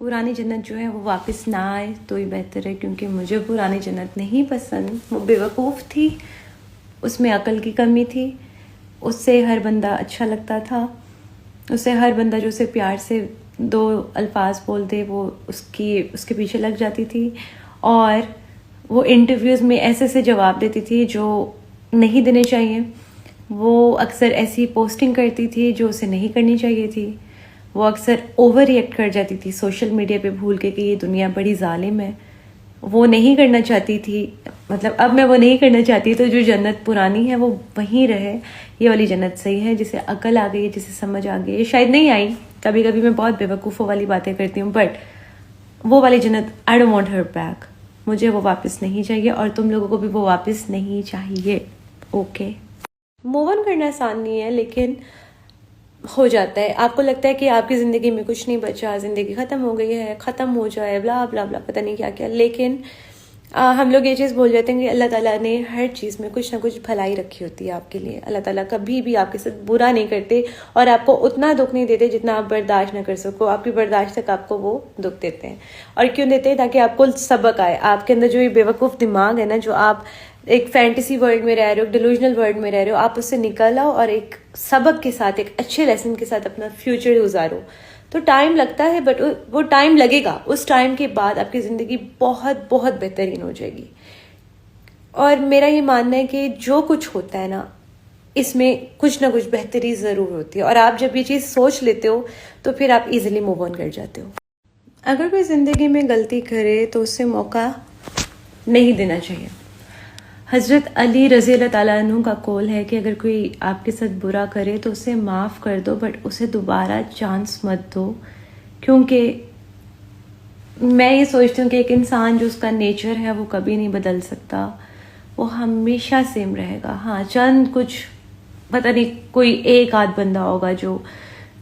पुरानी जन्नत जो है वो वापस ना आए तो ही बेहतर है, क्योंकि मुझे पुरानी जन्नत नहीं पसंद। वो बेवकूफ़ थी, उसमें अकल की कमी थी, उससे हर बंदा अच्छा लगता था, उससे हर बंदा जो उसे प्यार से दो अल्फाज बोल दे वो उसके पीछे लग जाती थी, और वो इंटरव्यूज़ में ऐसे ऐसे जवाब देती थी जो नहीं देने चाहिए। वो अक्सर ऐसी पोस्टिंग करती थी जो उसे नहीं करनी चाहिए थी। वो अक्सर ओवर रिएक्ट कर जाती थी सोशल मीडिया पे भूल के कि ये दुनिया बड़ी जालिम है। वो नहीं करना चाहती थी, मतलब अब मैं वो नहीं करना चाहती, तो जो जन्नत पुरानी है वो वहीं रहे। ये वाली जन्नत सही है, जिसे अकल आ गई है, जिसे समझ आ गई है। शायद नहीं आई, कभी कभी मैं बहुत बेवकूफ़ों वाली बातें करती हूँ, बट वो वाली जन्नत आई डोंट वांट हर बैक। मुझे वो वापस नहीं चाहिए और तुम लोगों को भी वो वापस नहीं चाहिए। ओके, मूव ऑन करना आसान नहीं है, लेकिन हो जाता है। आपको लगता है कि आपकी ज़िंदगी में कुछ नहीं बचा, ज़िंदगी ख़त्म हो गई है, ख़त्म हो जाए, ब्ला ब्ला ब्ला, पता नहीं क्या क्या, लेकिन हम लोग ये चीज़ भूल जाते हैं कि अल्लाह ताला ने हर चीज़ में कुछ ना कुछ भलाई रखी होती है आपके लिए। अल्लाह ताला कभी भी आपके साथ बुरा नहीं करते और आपको उतना दुख नहीं देते जितना आप बर्दाश्त ना कर सको। आपकी बर्दाश्त तक आपको वो दुख देते हैं। और क्यों देते हैं? ताकि आपको सबक आए। आपके अंदर जो ये बेवकूफ़ दिमाग है ना, जो आप एक फैंटेसी वर्ल्ड में रह रहे हो, डिलूजनल वर्ल्ड में रह रहे हो, आप उससे निकल आओ और एक सबक के साथ, एक अच्छे लेसन के साथ अपना फ्यूचर गुजारो। तो टाइम लगता है, बट वो टाइम लगेगा। उस टाइम के बाद आपकी ज़िंदगी बहुत बहुत बेहतरीन हो जाएगी। और मेरा ये मानना है कि जो कुछ होता है ना, इसमें कुछ ना कुछ बेहतरी ज़रूर होती है, और आप जब ये चीज़ सोच लेते हो तो फिर आप इजीली मूव ऑन कर जाते हो। अगर कोई ज़िंदगी में गलती करे तो उससे मौका नहीं देना चाहिए। हज़रत अली रज़ी अल्लाह ताला अन्हु का कौल है कि अगर कोई आपके साथ बुरा करे तो उसे माफ़ कर दो, बट उसे दोबारा चांस मत दो। क्योंकि मैं ये सोचती हूँ कि एक इंसान जो उसका नेचर है वो कभी नहीं बदल सकता, वो हमेशा सेम रहेगा। हाँ, चंद कुछ पता नहीं कोई एक आध बंदा होगा जो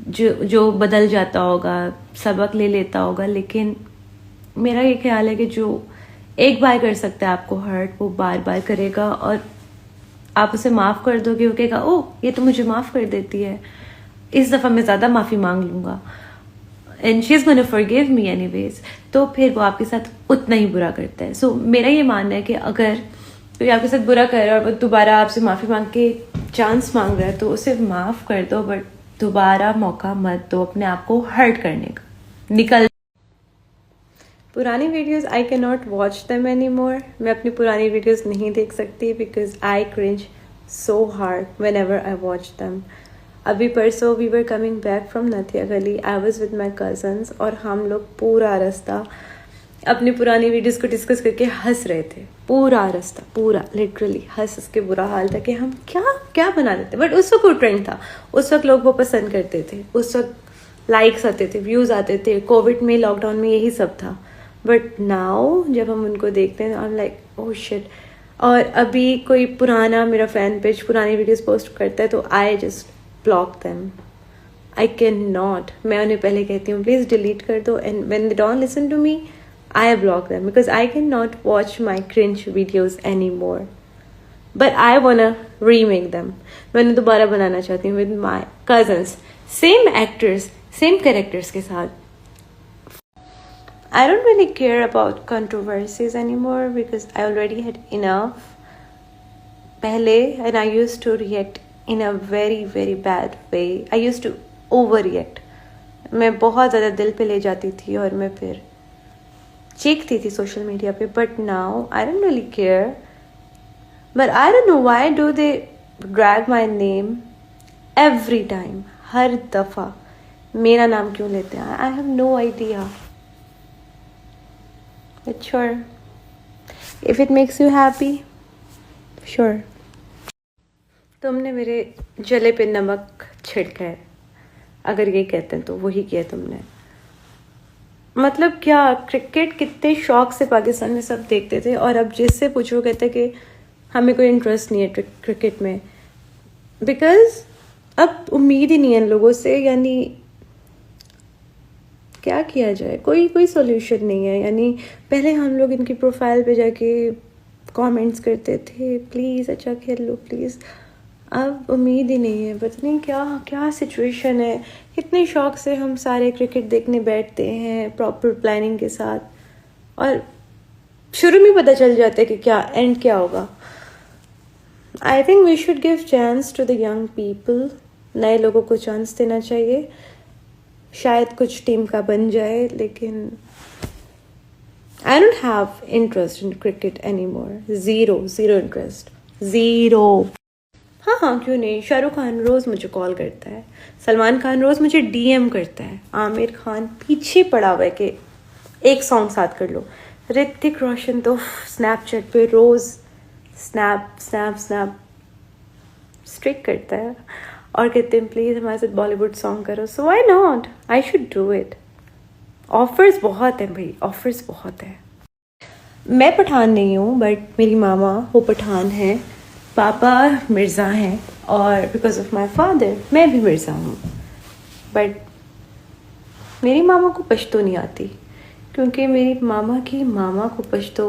जो जो बदल जाता होगा, सबक ले लेता होगा, लेकिन मेरा ये ख्याल है कि जो एक बार कर सकता है आपको हर्ट, वो बार बार करेगा। और आप उसे माफ़ कर दोगे, वो कहेगा ओह ये तो मुझे माफ़ कर देती है, इस दफ़ा मैं ज़्यादा माफ़ी मांग लूँगा, and she is gonna forgive me anyways. तो फिर वो आपके साथ उतना ही बुरा करता है। सो मेरा ये मानना है कि अगर कोई आपके साथ बुरा कर रहा है और वो दोबारा आपसे माफ़ी मांग के चांस मांग रहा है तो उसे माफ़ कर दो, बट दोबारा मौका मत दो अपने आप को हर्ट करने का। निकल पुरानी videos I can not watch them any more. मैं अपनी पुरानी वीडियोस नहीं देख सकती because I cringe so hard whenever I watch them. अभी परसों we were coming back from Nathia Gali, I was with my cousins, और हम लोग पूरा रास्ता अपनी पुरानी वीडियोस को डिस्कस करके हंस रहे थे। पूरा रास्ता, पूरा लिटरली हंस के बुरा हाल था कि हम क्या क्या बना देते। बट उस वक्त वो ट्रेंड था, उस वक्त लोग वो पसंद करते थे, उस वक्त लाइक्स आते थे, व्यूज़ आते थे। कोविड में, लॉकडाउन में यही सब था। बट नाउ जब हम उनको देखते हैं I am like oh shit. और अभी कोई पुराना मेरा फैन पेज पुरानी वीडियोस पोस्ट करता है तो I just block them. I can not. मैं उन्हें पहले कहती हूँ प्लीज़ डिलीट कर दो, and when they don't listen to me I block them because I can not watch my cringe videos any more. But I wanna remake them. मैं उन्हें दोबारा बनाना चाहती हूँ with my cousins, same actors, same characters के साथ। I don't really care about controversies anymore because I already had enough. पहले, and I used to react in a very very bad way. I used to overreact. मैं बहुत ज़्यादा दिल पे ले जाती थी और मैं फिर चीखती थी सोशल मीडिया पे. But now I don't really care. But I don't know why do they drag my name every time. हर दफ़ा मेरा नाम क्यों लेते हैं? I have no idea. But sure, if it makes you happy, sure. तुमने मेरे जले पे नमक छिड़का है, अगर ये कहते हैं तो वही किया तुमने. मतलब क्या, क्रिकेट कितने शौक से पाकिस्तान में सब देखते थे, और अब जिससे पूछो कहते कि हमें कोई इंटरेस्ट नहीं है क्रिकेट में, बिकॉज अब उम्मीद ही नहीं है इन लोगों से. यानी क्या किया जाए, कोई सॉल्यूशन नहीं है. यानी पहले हम लोग इनकी प्रोफाइल पे जाके कमेंट्स करते थे प्लीज़ अच्छा खेल लो प्लीज़. अब उम्मीद ही नहीं है, पता नहीं क्या क्या सिचुएशन है। कितने शौक से हम सारे क्रिकेट देखने बैठते हैं प्रॉपर प्लानिंग के साथ, और शुरू में पता चल जाता है कि क्या एंड क्या होगा। I think we should give chance to the young people, नए लोगों को चांस देना चाहिए। शायद कुछ टीम का बन जाए, लेकिन I don't have interest in cricket any more. Zero interest, zero. हाँ, क्यों नहीं। शाहरुख खान रोज़ मुझे कॉल करता है, सलमान खान रोज़ मुझे डीएम करता है, आमिर खान पीछे पड़ा हुआ है कि एक सॉन्ग साथ कर लो, ऋतिक रोशन तो स्नैपचैट पे रोज़ स्नैप स्ट्रिक करता है और कहते हैं प्लीज़ हमारे साथ बॉलीवुड सॉन्ग करो। So why not, I should do it. Offers बहुत हैं भाई, ऑफर्स बहुत हैं। मैं पठान नहीं हूँ, बट मेरी मामा वो पठान है, पापा मिर्ज़ा हैं, और बिकॉज ऑफ माई फादर मैं भी मिर्ज़ा हूँ। बट मेरी मामा को पश्तो नहीं आती, क्योंकि मेरी मामा की मामा को पश्तो,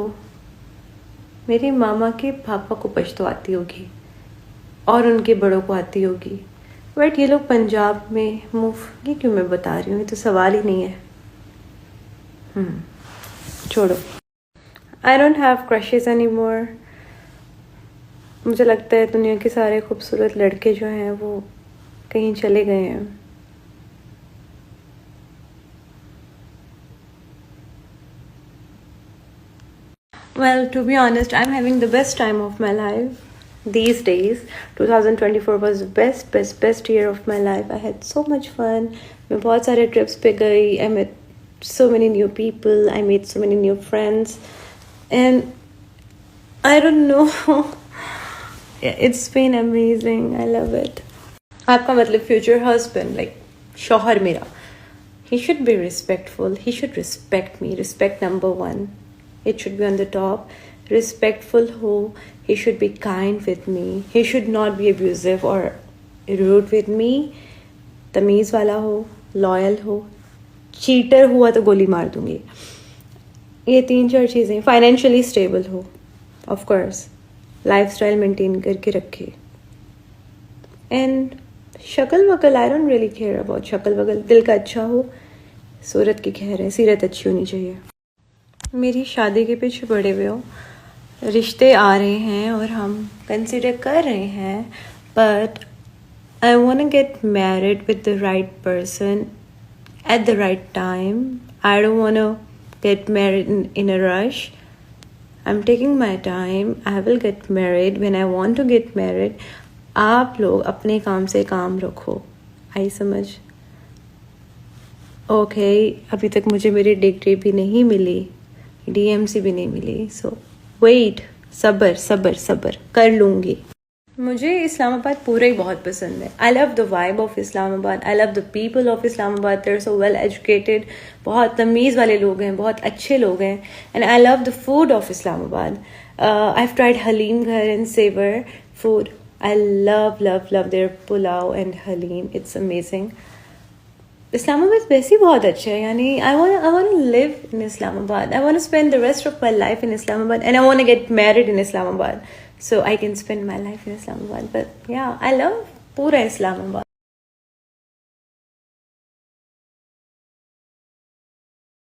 मेरी मामा के पापा को पश्तो आती होगी और उनके बड़ों को आती होगी। बट ये लोग पंजाब में मुफ्त, ये क्यों मैं बता रही हूँ, ये तो सवाल ही नहीं है। छोड़ो। I don't have crushes any more. मुझे लगता है दुनिया के सारे खूबसूरत लड़के जो हैं वो कहीं चले गए हैं। Well, to be honest, I'm having the best time of my life these days. 2024 was the best year of my life. I had so much fun. मैं बहुत सारे trips पे गई. I met so many new people. I made so many new friends. And I don't know. It's been amazing. I love it. आपका मतलब future husband, like शौहर मेरा, he should be respectful. He should respect me. Respect number one. It should be on the top. Respectful ho. He should be kind with me. He should not be abusive or rude with me. तमीज़ वाला हो, loyal हो, cheater हुआ तो गोली मार दूंगी। ये 3-4 चीज़ें। Financially stable हो, of course. Lifestyle maintain करके रखे। And शक्ल वकल, I don't really care about शक्ल वकल। दिल का अच्छा हो, सूरत की खैर है, सीरत अच्छी होनी चाहिए। मेरी शादी के पीछे पड़े हुए हो, रिश्ते आ रहे हैं और हम कंसिडर कर रहे हैं, but I want to get married with the right person at the right time. I don't want to get married in a rush. I am taking my time. I will get married when I want to get married. आप लोग अपने काम से काम रखो. आई समझ? Okay, अभी तक मुझे मेरी डिग्री भी नहीं मिली, DMC भी नहीं मिली. सो वेट, सब्र कर लूँगी. मुझे इस्लामाबाद पूरा ही बहुत पसंद है. I love the vibe of Islamabad. I love the people of Islamabad. They are so well educated. बहुत तमीज़ वाले लोग हैं, बहुत अच्छे लोग हैं. And I love the food of Islamabad. I have tried Haleem Ghar and Savour Food. I love their pulao and halim. It's amazing. Islamabad वैसे ही बहुत अच्छा है. यानी I want to live in Islamabad. I want to spend the rest of my life in Islamabad, and I want to get married in Islamabad, so I can spend my life in Islamabad. But yeah, I love पूरा Islamabad.